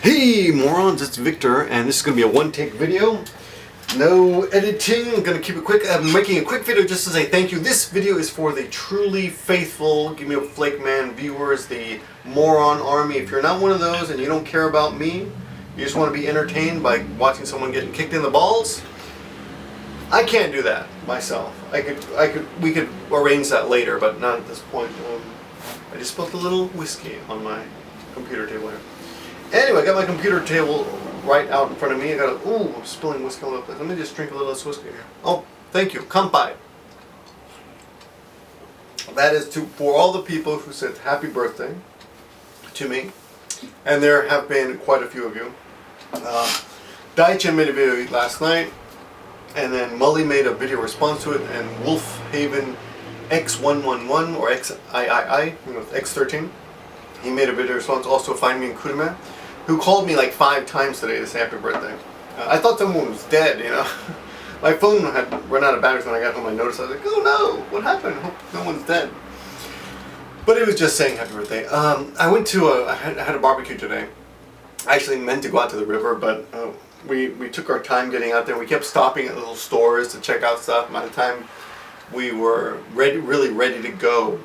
Hey morons, it's Victor, and this is going to be a one-take video. No editing, I'm going to keep it quick. I'm making a quick video just to say thank you. This video is for the truly faithful, give me a flake man viewers, the moron army. If you're not one of those and you don't care about me, you just want to be entertained by watching someone getting kicked in the balls, I can't do that myself. We could arrange that later, but not at this point. I just spilled a little whiskey on my computer table here. Anyway, I got my computer table right out in front of me. I got I'm spilling whiskey all over the place. Let me just drink a little of this whiskey here. Oh, thank you. Kanpai. That is for all the people who said happy birthday to me. And there have been quite a few of you. Dai-chan made a video last night. And then Mully made a video response to it. And Wolfhaven X111 or XIII, X13. He made a video response. Also find me in Kurime, who called me like 5 times today to say happy birthday. I thought someone was dead, you know. My phone had run out of batteries when I got home. I noticed. I was like, oh no, what happened? Hope no one's dead. But it was just saying happy birthday. I went to I had a barbecue today. I actually meant to go out to the river, but we took our time getting out there. We kept stopping at little stores to check out stuff. By the time we were really ready to go,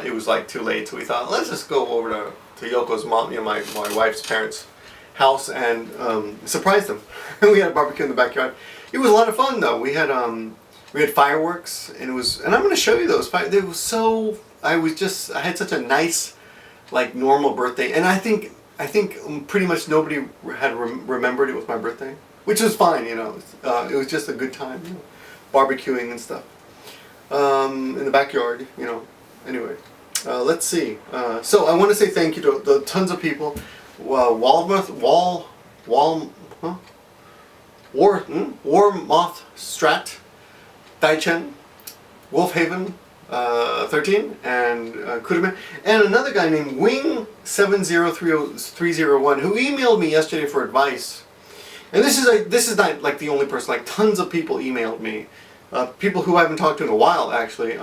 it was like too late. So we thought, let's just go over to Yoko's mom, my wife's parents' house, and surprise them. We had a barbecue in the backyard. It was a lot of fun though. We had fireworks, and I'm going to show you those. It was so. I had such a nice, like normal birthday, and I think pretty much nobody had remembered it was my birthday, which was fine. You know, it was just a good time, barbecuing and stuff in the backyard. You know. Anyway. Let's see. So I want to say thank you to the tons of people. Warmoth Strat, Dai-chan, Wolfhaven 13, and Kurime, and another guy named Wing700301 who emailed me yesterday for advice. And this is not like the only person. Like tons of people emailed me. People who I haven't talked to in a while, actually.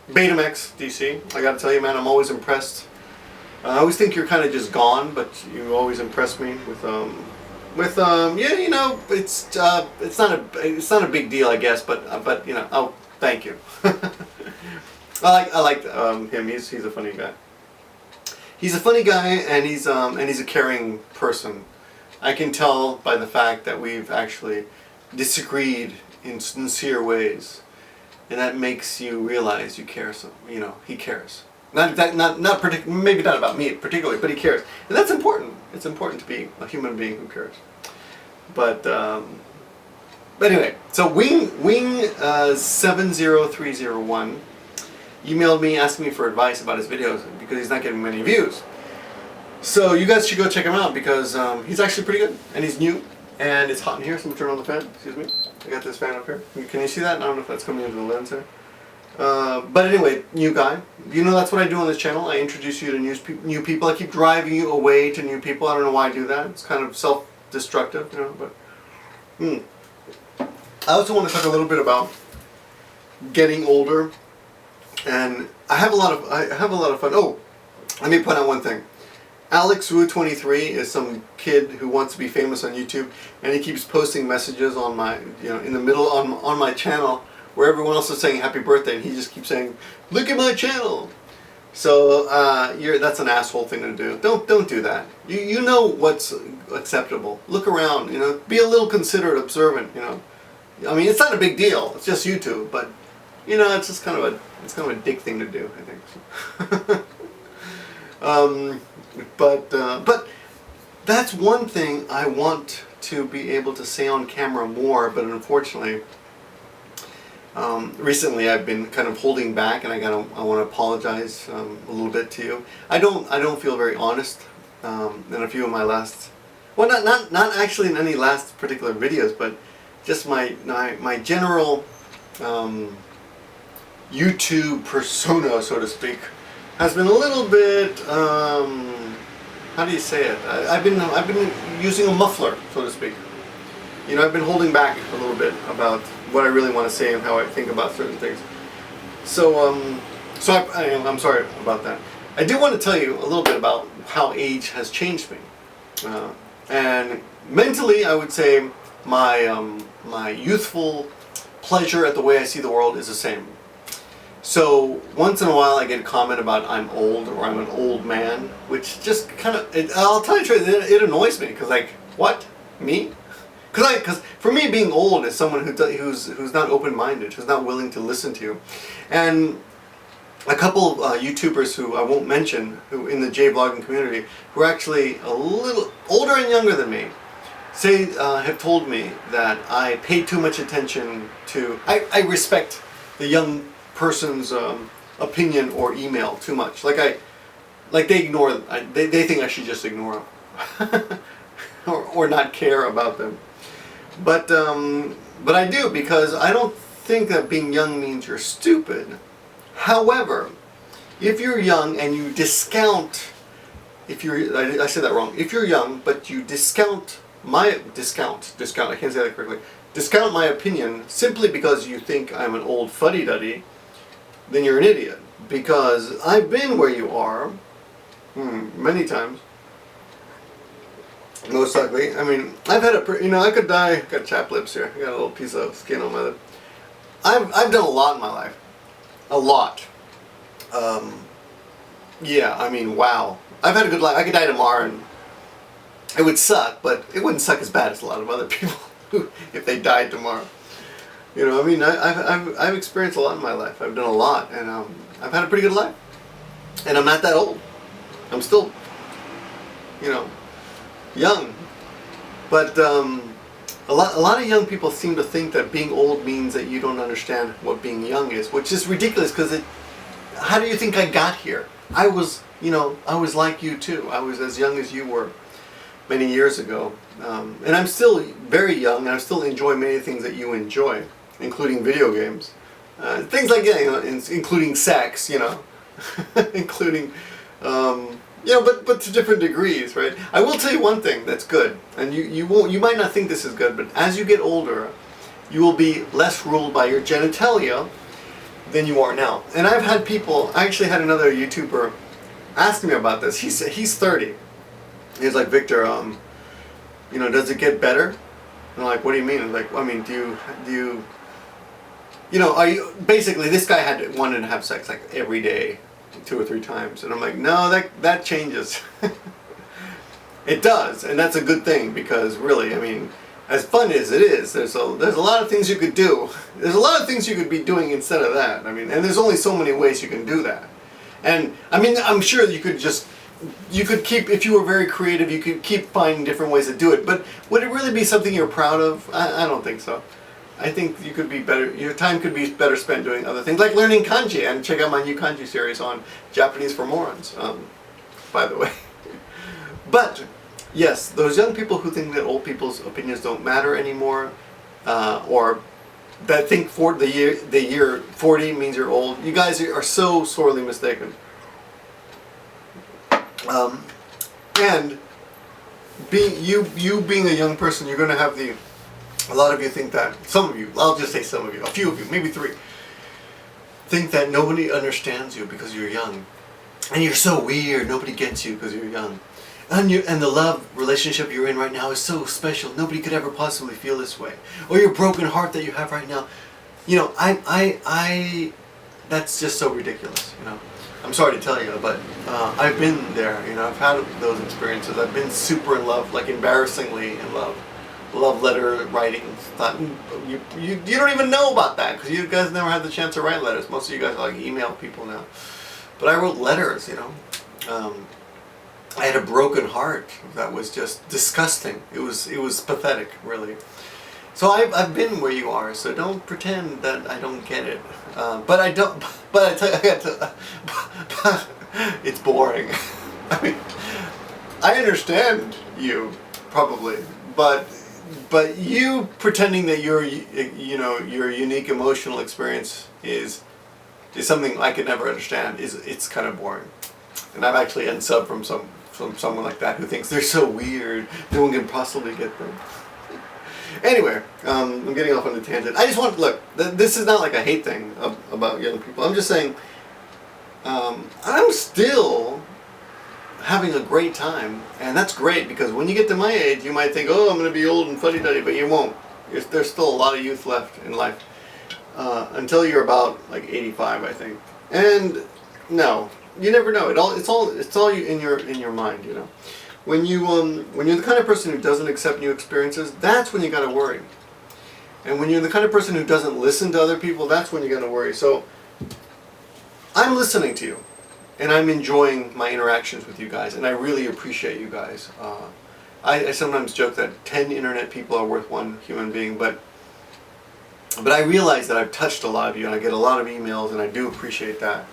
Betamax DC, I gotta tell you, man, I'm always impressed. I always think you're kind of just gone, but you always impress me with yeah, you know, it's not a big deal, I guess, but you know, oh, thank you. I like him. He's a funny guy. He's a funny guy, and he's a caring person. I can tell by the fact that we've actually disagreed in sincere ways. And that makes you realize you care. So you know he cares. Not maybe not about me particularly, but he cares, and that's important. It's important to be a human being who cares. But anyway, so Wing 70301 emailed me asking me for advice about his videos because he's not getting many views. So you guys should go check him out because he's actually pretty good, and he's new, and it's hot in here. So I'm gonna turn on the fan. Excuse me. I got this fan up here. Can you see that? I don't know if that's coming into the lens here. But anyway, new guy. You know that's what I do on this channel. I introduce you to new people. I keep driving you away to new people. I don't know why I do that. It's kind of self-destructive, you know. But I also want to talk a little bit about getting older, and I have a lot of fun. Oh, let me point out one thing. Alex Wu23 is some kid who wants to be famous on YouTube, and he keeps posting messages on my, in the middle on my channel where everyone else is saying happy birthday, and he just keeps saying, "Look at my channel." So that's an asshole thing to do. Don't do that. You know what's acceptable. Look around. You know, be a little considerate, observant. You know, I mean, it's not a big deal. It's just YouTube, but you know, it's just kind of a dick thing to do, I think. But that's one thing I want to be able to say on camera more, but unfortunately, recently I've been kind of holding back, and I want to apologize a little bit to you. I don't feel very honest in a few of my last, well, not actually in any last particular videos, but just my general YouTube persona, so to speak, has been a little bit, how do you say it? I've been using a muffler, so to speak. You know, I've been holding back a little bit about what I really want to say and how I think about certain things. So I'm sorry about that. I do want to tell you a little bit about how age has changed me. And mentally, I would say my youthful pleasure at the way I see the world is the same. So once in a while I get a comment about I'm old or I'm an old man, which just kind of, I'll tell you the truth, it annoys me, because like, what? Me? Because for me, being old is someone who's not open-minded, who's not willing to listen to you. And a couple YouTubers who I won't mention, who in the J-vlogging community, who are actually a little older and younger than me, have told me that I pay too much attention to, I respect the young person's opinion or email too much. Like they ignore, they think I should just ignore them. or not care about them. But I do, because I don't think that being young means you're stupid. However, if you're young and you discount, I said that wrong. If you're young but you discount, I can't say that correctly, discount my opinion simply because you think I'm an old fuddy-duddy, then you're an idiot. Because I've been where you are, many times. Most likely. I mean, I've had I could die. I got chapped lips here. I got a little piece of skin on my lip. I've done a lot in my life. A lot. Yeah, I mean, wow. I've had a good life. I could die tomorrow and it would suck, but it wouldn't suck as bad as a lot of other people who, if they died tomorrow. You know, I mean, I've experienced a lot in my life. I've done a lot, and I've had a pretty good life. And I'm not that old. I'm still, young. But a lot of young people seem to think that being old means that you don't understand what being young is, which is ridiculous, because how do you think I got here? I was like you too. I was as young as you were many years ago. And I'm still very young, and I still enjoy many things that you enjoy, including video games. Things like that, including sex, including, but to different degrees, right? I will tell you one thing that's good, and you might not think this is good, but as you get older, you will be less ruled by your genitalia than you are now. And I've had people, I actually had another YouTuber asking me about this. He's 30. He's like, Victor, does it get better? And I'm like, what do you mean? I'm like, I mean, do you are you, basically this guy wanted to have sex like every day, 2 or 3 times, and I'm like, no, that changes. It does, and that's a good thing, because really, I mean, as fun as it is, there's a lot of things you could do. There's a lot of things you could be doing instead of that. I mean, and there's only so many ways you can do that. And I mean, I'm sure you could keep, if you were very creative, you could keep finding different ways to do it. But would it really be something you're proud of? I don't think so. I think you could be better. Your time could be better spent doing other things, like learning kanji. And check out my new kanji series on Japanese for morons, by the way. But yes, those young people who think that old people's opinions don't matter anymore, or that think the year 40 means you're old, you guys are so sorely mistaken. And being a young person, you're going to have a lot of you think that, some of you, I'll just say some of you, a few of you, maybe 3, think that nobody understands you because you're young. And you're so weird, nobody gets you because you're young. And the love relationship you're in right now is so special, nobody could ever possibly feel this way. Or your broken heart that you have right now. That's just so ridiculous, I'm sorry to tell you, but I've been there, I've had those experiences. I've been super in love, like embarrassingly in love. Love letter writing. You don't even know about that, because you guys never had the chance to write letters. Most of you guys like email people now. But I wrote letters, I had a broken heart that was just disgusting. It was pathetic, really. So I've been where you are, so don't pretend that I don't get it. But I don't. But I tell you, it's boring. I mean, I understand you probably, but you pretending that your unique emotional experience is something I could never understand. It's kind of boring. And I've actually unsub from someone like that who thinks they're so weird, no one can possibly get them. Anyway, I'm getting off on a tangent. I just want, look, this is not like a hate thing about young people. I'm just saying, I'm still having a great time, and that's great because when you get to my age, you might think, oh, I'm going to be old and fuddy-duddy, but you won't. There's still a lot of youth left in life until you're about like 85, I think. And no, you never know. It's all in your mind, you know. When you're the kind of person who doesn't accept new experiences, that's when you got to worry. And when you're the kind of person who doesn't listen to other people, that's when you got to worry. So I'm listening to you, and I'm enjoying my interactions with you guys, and I really appreciate you guys. I sometimes joke that 10 internet people are worth one human being, but I realize that I've touched a lot of you, and I get a lot of emails, and I do appreciate that.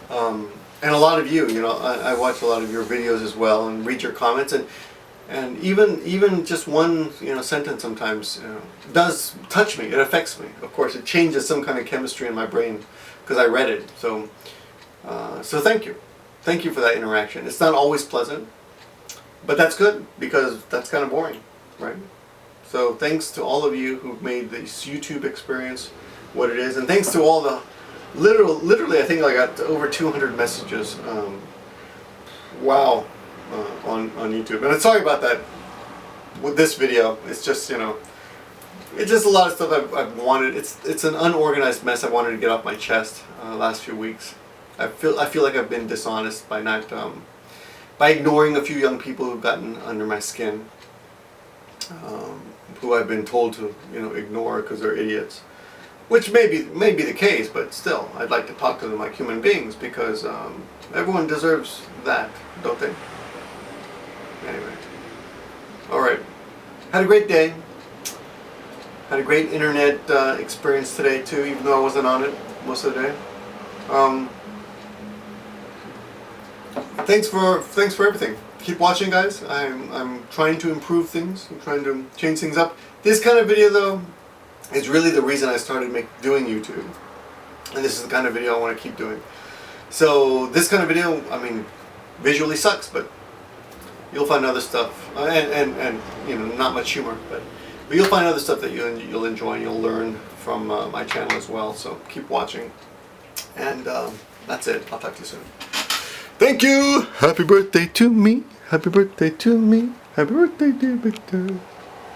And a lot of you, you know, I watch a lot of your videos as well, and read your comments, and even just one, you know, sentence sometimes, you know, does touch me. It affects me. Of course, it changes some kind of chemistry in my brain because I read it. So thank you for that interaction. It's not always pleasant, but that's good because that's kind of boring, right? So thanks to all of you who've made this YouTube experience what it is, and thanks to all the literally I think I got over 200 messages. Wow. On YouTube, and I'm sorry about that with this video. It's just, you know, it's just a lot of stuff I've wanted. It's an unorganized mess I wanted to get off my chest last few weeks. I feel like I've been dishonest by not by ignoring a few young people who've gotten under my skin, who I've been told to, you know, ignore because they're idiots, which may be the case, but still I'd like to talk to them like human beings because everyone deserves that, don't they? Anyway, alright, had a great day, had a great internet experience today too, even though I wasn't on it most of the day. Thanks for everything. Keep watching, guys. I'm trying to improve things, I'm trying to change things up. This kind of video though is really the reason I started doing YouTube, and this is the kind of video I want to keep doing. So this kind of video, I mean, visually sucks, but you'll find other stuff, and you know, not much humor, but you'll find other stuff that you'll enjoy and you'll learn from my channel as well. So keep watching, and that's it. I'll talk to you soon. Thank you. Happy birthday to me. Happy birthday to me. Happy birthday, dear Victor.